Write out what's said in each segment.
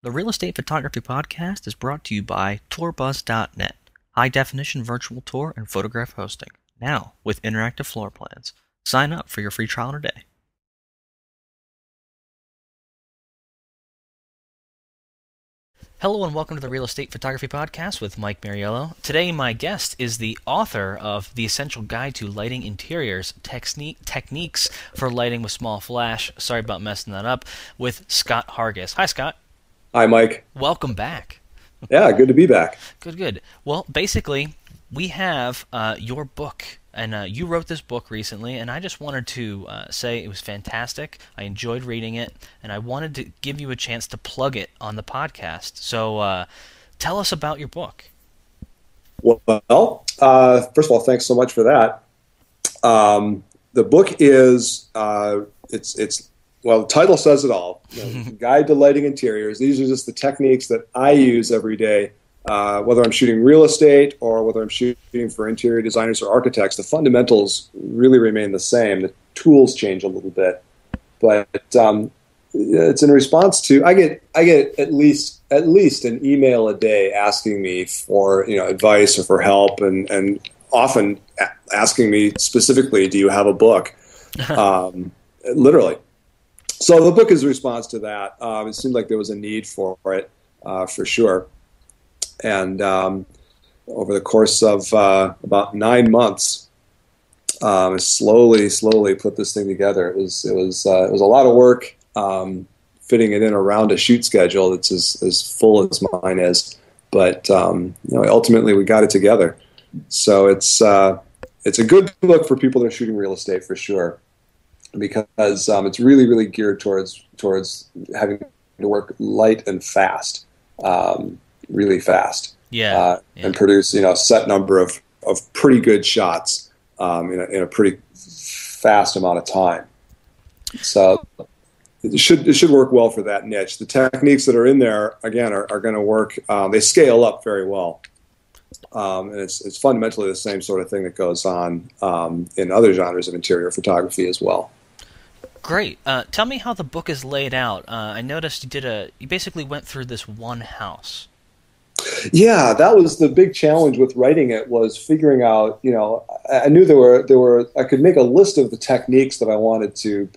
The Real Estate Photography Podcast is brought to you by tourbuzz.net, high-definition virtual tour and photograph hosting, now with interactive floor plans. Sign up for your free trial today. Hello and welcome to the Real Estate Photography Podcast with Mike Mariello. Today my guest is the author of The Essential Guide to Lighting Interiors, Techniques for Lighting with Small Flash, sorry about messing that up, with Scott Hargis. Hi, Scott. Hi, Mike. Welcome back. Yeah, good to be back. Good. Well, basically, we have your book, and you wrote this book recently, and I just wanted to say it was fantastic. I enjoyed reading it, and I wanted to give you a chance to plug it on the podcast. So tell us about your book. Well, first of all, thanks so much for that. The book is, the title says it all. Guide to Lighting Interiors. These are just the techniques that I use every day. Whether I'm shooting real estate or whether I'm shooting for interior designers or architects, the fundamentals really remain the same. The tools change a little bit, but it's in response to I get at least an email a day asking me for advice or for help, and often asking me specifically, "Do you have a book?" Literally. So the book is a response to that. It seemed like there was a need for it, for sure. And over the course of about 9 months, slowly put this thing together. It was a lot of work, fitting it in around a shoot schedule that's as full as mine is. But ultimately we got it together. So it's a good book for people that are shooting real estate for sure, because it's really geared towards having to work light and fast. Really fast, and produce a set number of pretty good shots in a pretty fast amount of time. So it should work well for that niche. The techniques that are in there again are going to work. They scale up very well, and it's fundamentally the same sort of thing that goes on in other genres of interior photography as well. Great. Tell me how the book is laid out. I noticed you basically went through this one house. Yeah, that was the big challenge with writing it, was figuring out, I knew there were I could make a list of the techniques that I wanted to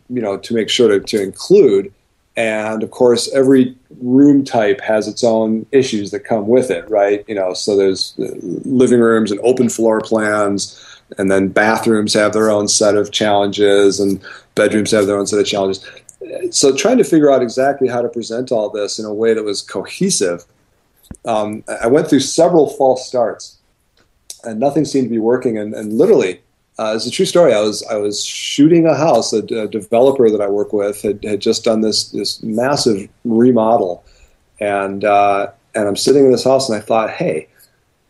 make sure to include. And of course, every room type has its own issues that come with it, right? So there's living rooms and open floor plans, and then bathrooms have their own set of challenges, and bedrooms have their own set of challenges. So trying to figure out exactly how to present all this in a way that was cohesive. I went through several false starts, and nothing seemed to be working. And literally, it's a true story. I was shooting a house. A developer that I work with had just done this massive remodel, and I'm sitting in this house, and I thought, hey,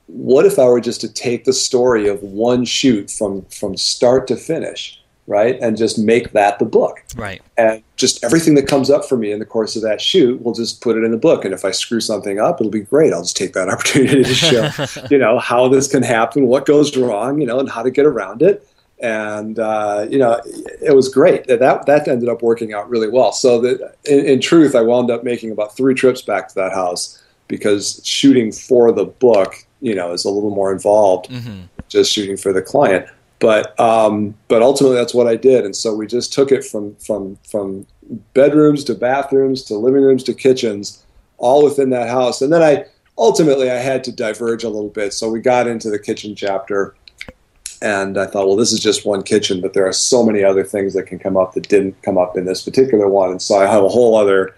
what if I were just to take the story of one shoot from start to finish, right, and just make that the book, right? And just everything that comes up for me in the course of that shoot, we'll just put it in the book. And if I screw something up, it'll be great. I'll just take that opportunity to show, how this can happen, what goes wrong, and how to get around it. And it was great. That ended up working out really well. So that in truth, I wound up making about 3 trips back to that house, because shooting for the book, is a little more involved, just shooting for the client. But ultimately, that's what I did, and so we just took it from bedrooms to bathrooms to living rooms to kitchens, all within that house. And then I had to diverge a little bit, so we got into the kitchen chapter, and I thought, well, this is just one kitchen, but there are so many other things that can come up that didn't come up in this particular one, and so I have a whole other,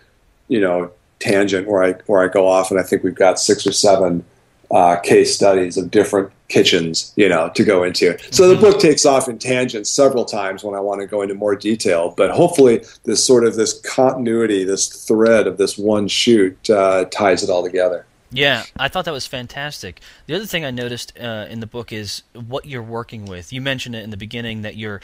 tangent where I go off, and I think we've got 6 or 7 case studies of different kitchens, to go into. So the book takes off in tangents several times when I want to go into more detail, but hopefully this continuity, this thread of this one shoot ties it all together. Yeah, I thought that was fantastic. The other thing I noticed in the book is what you're working with. You mentioned it in the beginning that you're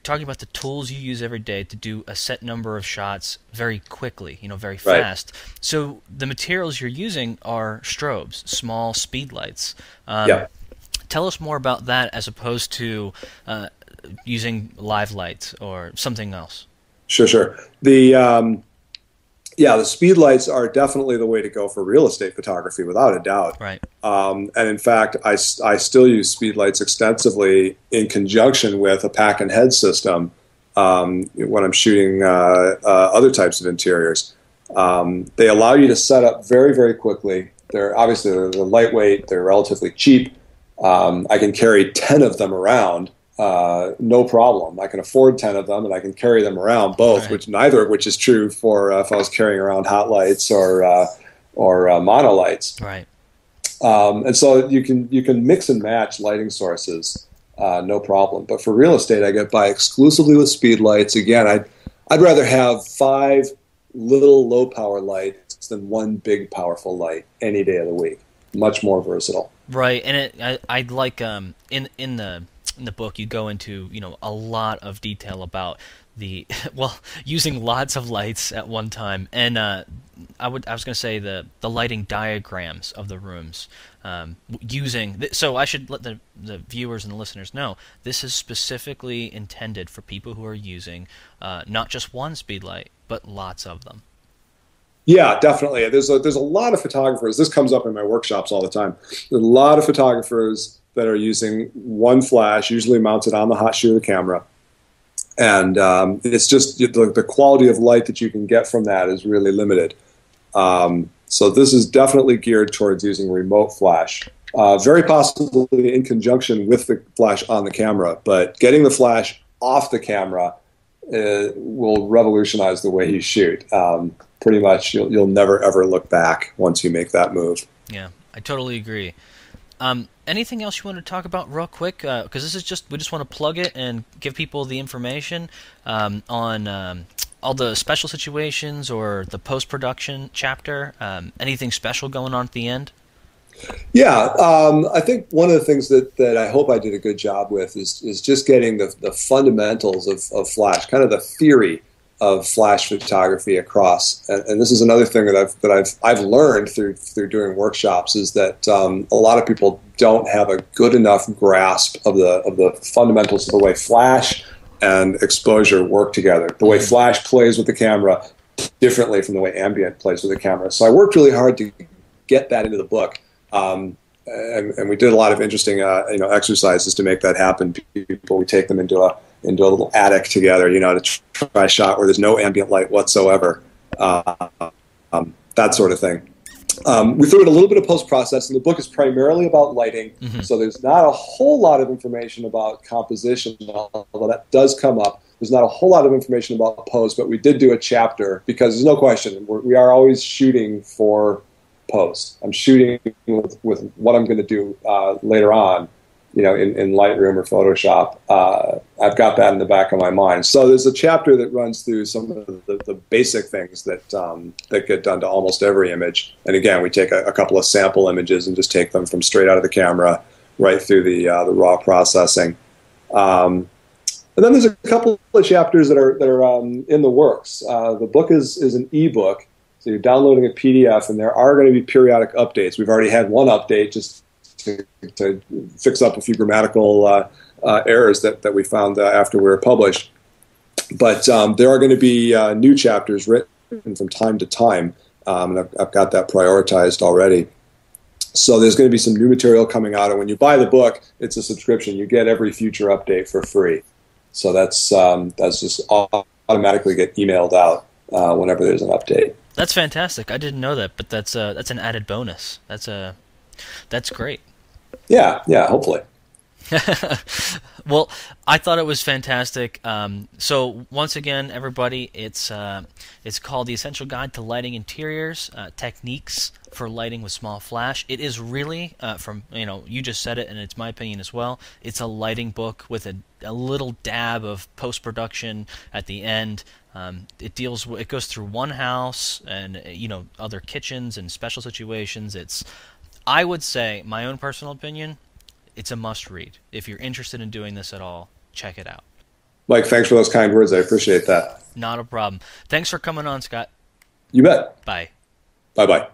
talking about the tools you use every day to do a set number of shots very quickly, very fast. Right. So the materials you're using are strobes, small speed lights. Tell us more about that as opposed to using live lights or something else. Sure. The Yeah, the speed lights are definitely the way to go for real estate photography, without a doubt. Right. And in fact, I still use speed lights extensively in conjunction with a pack and head system when I'm shooting other types of interiors. They allow you to set up very, very quickly. They're lightweight. They're relatively cheap. I can carry 10 of them around. No problem. I can afford 10 of them, and I can carry them around both, Right. which neither of which is true for if I was carrying around hot lights or monolights. Right. And so you can mix and match lighting sources, no problem. But for real estate, I get by exclusively with speed lights. Again, I'd rather have 5 little low power lights than one big powerful light any day of the week. Much more versatile. Right, and I'd like in the book you go into a lot of detail about the well using lots of lights at one time, and I was going to say the lighting diagrams of the rooms, so I should let the viewers and the listeners know this is specifically intended for people who are using not just one speed light but lots of them. Yeah, definitely. There's a lot of photographers. This comes up in my workshops all the time. There's a lot of photographers that are using one flash, usually mounted on the hot shoe of the camera, and it's just the quality of light that you can get from that is really limited. So this is definitely geared towards using remote flash, very possibly in conjunction with the flash on the camera. But getting the flash off the camera will revolutionize the way you shoot. Pretty much, you'll never ever look back once you make that move. Yeah, I totally agree. Anything else you want to talk about real quick? Because this is we just want to plug it and give people the information on all the special situations or the post-production chapter. Anything special going on at the end? Yeah, I think one of the things that I hope I did a good job with is just getting the fundamentals of flash, kind of the theory of flash photography across. And this is another thing that I've learned through doing workshops, is that a lot of people don't have a good enough grasp of the fundamentals of the way flash and exposure work together. The way flash plays with the camera differently from the way ambient plays with the camera. So I worked really hard to get that into the book. And we did a lot of interesting exercises to make that happen. We take them into a little attic together, to try a shot where there's no ambient light whatsoever, that sort of thing. We threw in a little bit of post-processing. The book is primarily about lighting, so there's not a whole lot of information about composition, although that does come up. There's not a whole lot of information about post, but we did do a chapter because there's no question. We are always shooting for post. I'm shooting with what I'm going to do later on, in Lightroom or Photoshop. I've got that in the back of my mind. So there's a chapter that runs through some of the basic things that get done to almost every image. And again, we take a couple of sample images and just take them from straight out of the camera right through the raw processing. And then there's a couple of chapters that are in the works. The book is an eBook, so you're downloading a PDF, and there are going to be periodic updates. We've already had one update just to fix up a few grammatical errors that we found after we were published. But there are going to be new chapters written from time to time, and I've got that prioritized already. So there's going to be some new material coming out, and when you buy the book, it's a subscription. You get every future update for free. So that's just automatically get emailed out whenever there's an update. That's fantastic. I didn't know that, but that's an added bonus. That's great. Yeah, hopefully. Well, I thought it was fantastic. So once again, everybody, it's called The Essential Guide to Lighting Interiors, Techniques for Lighting with Small Flash. It is really, you just said it, and it's my opinion as well, it's a lighting book with a little dab of post-production at the end. It goes through one house and other kitchens and special situations. I would say, my own personal opinion, it's a must-read. If you're interested in doing this at all, check it out. Mike, thanks for those kind words. I appreciate that. Not a problem. Thanks for coming on, Scott. You bet. Bye. Bye-bye.